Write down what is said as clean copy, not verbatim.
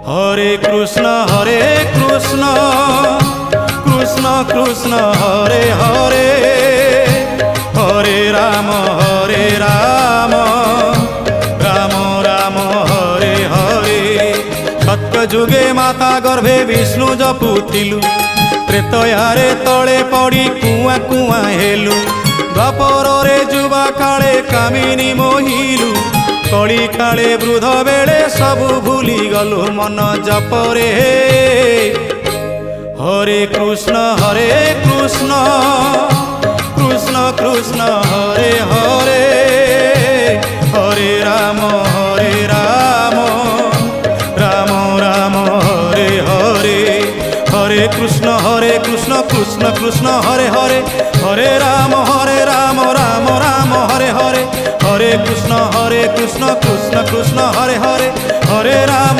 হরে কৃষ্ণ কৃষ্ণ কৃষ্ণ হরে হরে, হরে রাম রাম রাম হরে হরে। সত্যযুগে মাতা গর্ভে বিষ্ণু জপুଥିଲୁ, ତ୍ରେତୟାରେ ତଳେ ପଡ଼ି କୁଆଁ କୁଆଁ ହେଲୁ। ଦ୍ୱାପରରେ ଯୁବା କାଳେ କାମିନୀ ମୋହିଲୁ, କଳି କାଳେ ବୃଦ୍ଧ ବେଳେ ସବୁ ଭୁଲି ଗଲୁ ମନ ଜପରେ। হরে কৃষ্ণ কৃষ্ণ কৃষ্ণ হরে হরে, হরে রাম রাম রাম হরে হরে। হরে কৃষ্ণ কৃষ্ণ কৃষ্ণ হরে হরে, হরে রাম রাম রাম হরে হরে। হরে কৃষ্ণ কৃষ্ণ কৃষ্ণ হরে হরে, হরে রাম